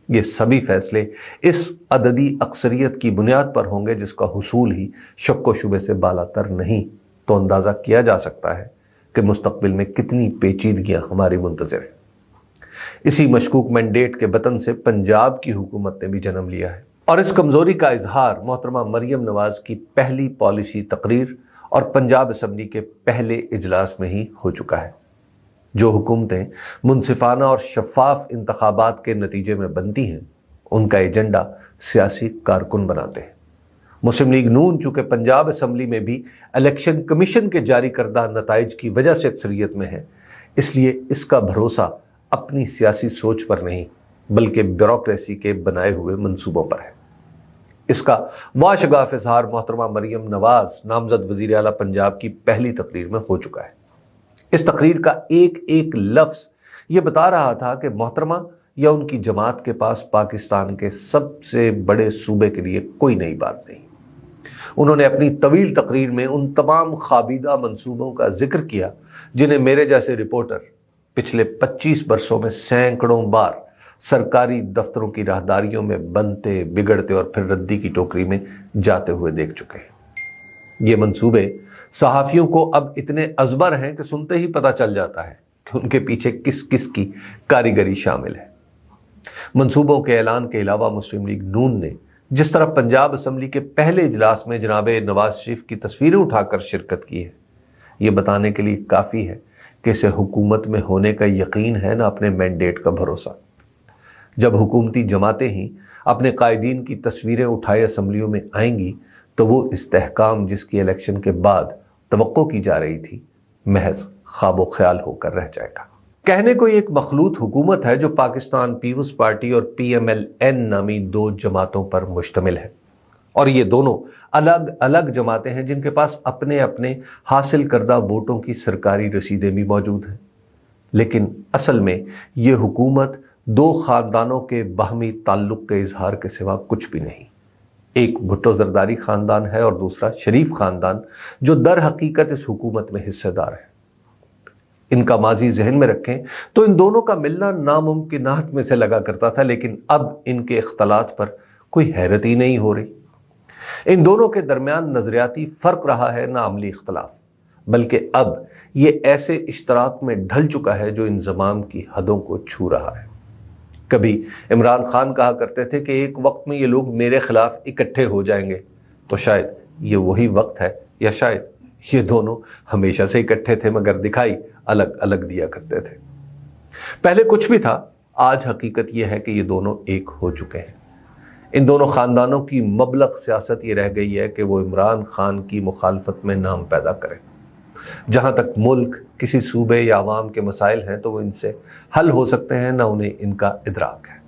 یہ سبھی فیصلے اس عددی اکثریت کی بنیاد پر ہوں گے جس کا حصول ہی شک و شبے سے بالاتر نہیں، تو اندازہ کیا جا سکتا ہے کہ مستقبل میں کتنی پیچیدگیاں ہماری منتظر ہیں۔ اسی مشکوک مینڈیٹ کے بطن سے پنجاب کی حکومت نے بھی جنم لیا ہے، اور اس کمزوری کا اظہار محترمہ مریم نواز کی پہلی پالیسی تقریر اور پنجاب اسمبلی کے پہلے اجلاس میں ہی ہو چکا ہے۔ جو حکومتیں منصفانہ اور شفاف انتخابات کے نتیجے میں بنتی ہیں، ان کا ایجنڈا سیاسی کارکن بناتے ہیں۔ مسلم لیگ نون چونکہ پنجاب اسمبلی میں بھی الیکشن کمیشن کے جاری کردہ نتائج کی وجہ سے اکثریت میں ہے، اس لیے اس کا بھروسہ اپنی سیاسی سوچ پر نہیں بلکہ بیوروکریسی کے بنائے ہوئے منصوبوں پر ہے۔ اس کا واشگاف اظہار محترمہ مریم نواز نامزد وزیر اعلیٰ پنجاب کی پہلی تقریر میں ہو چکا ہے۔ اس تقریر کا ایک ایک لفظ یہ بتا رہا تھا کہ محترمہ یا ان کی جماعت کے پاس پاکستان کے سب سے بڑے صوبے کے لیے کوئی نئی بات نہیں۔ انہوں نے اپنی طویل تقریر میں ان تمام خوابیدہ منصوبوں کا ذکر کیا جنہیں میرے جیسے رپورٹر پچھلے 25 برسوں میں سینکڑوں بار سرکاری دفتروں کی راہداریوں میں بنتے، بگڑتے اور پھر ردی کی ٹوکری میں جاتے ہوئے دیکھ چکے ہیں۔ یہ منصوبے صحافیوں کو اب اتنے ازبر ہیں کہ سنتے ہی پتہ چل جاتا ہے کہ ان کے پیچھے کس کس کی کاریگری شامل ہے۔ منصوبوں کے اعلان کے علاوہ مسلم لیگ نون نے جس طرح پنجاب اسمبلی کے پہلے اجلاس میں جناب نواز شریف کی تصویریں اٹھا کر شرکت کی ہے، یہ بتانے کے لیے کافی ہے کہ اسے حکومت میں ہونے کا یقین ہے نہ اپنے مینڈیٹ کا بھروسہ۔ جب حکومتی جماعتیں ہی اپنے قائدین کی تصویریں اٹھائے اسمبلیوں میں آئیں گی تو وہ استحکام جس کی الیکشن کے بعد توقع کی جا رہی تھی محض خواب و خیال ہو کر رہ جائے گا۔ کہنے کو ایک مخلوط حکومت ہے جو پاکستان پیپلز پارٹی اور پی ایم ایل این نامی دو جماعتوں پر مشتمل ہے، اور یہ دونوں الگ الگ جماعتیں ہیں جن کے پاس اپنے اپنے حاصل کردہ ووٹوں کی سرکاری رسیدیں بھی موجود ہیں۔ لیکن اصل میں یہ حکومت دو خاندانوں کے باہمی تعلق کے اظہار کے سوا کچھ بھی نہیں۔ ایک بھٹو زرداری خاندان ہے اور دوسرا شریف خاندان جو در حقیقت اس حکومت میں حصے دار ہے۔ ان کا ماضی ذہن میں رکھیں تو ان دونوں کا ملنا ناممکنات میں سے لگا کرتا تھا، لیکن اب ان کے اختلاط پر کوئی حیرت ہی نہیں ہو رہی۔ ان دونوں کے درمیان نظریاتی فرق رہا ہے نہ عملی اختلاف، بلکہ اب یہ ایسے اشتراک میں ڈھل چکا ہے جو انضمام کی حدوں کو چھو رہا ہے۔ کبھی عمران خان کہا کرتے تھے کہ ایک وقت میں یہ لوگ میرے خلاف اکٹھے ہو جائیں گے، تو شاید یہ وہی وقت ہے، یا شاید یہ دونوں ہمیشہ سے اکٹھے تھے مگر دکھائی الگ الگ دیا کرتے تھے۔ پہلے کچھ بھی تھا، آج حقیقت یہ ہے کہ یہ دونوں ایک ہو چکے ہیں۔ ان دونوں خاندانوں کی مبلغ سیاست یہ رہ گئی ہے کہ وہ عمران خان کی مخالفت میں نام پیدا کریں۔ جہاں تک ملک، کسی صوبے یا عوام کے مسائل ہیں تو وہ ان سے حل ہو سکتے ہیں، نہ انہیں ان کا ادراک ہے۔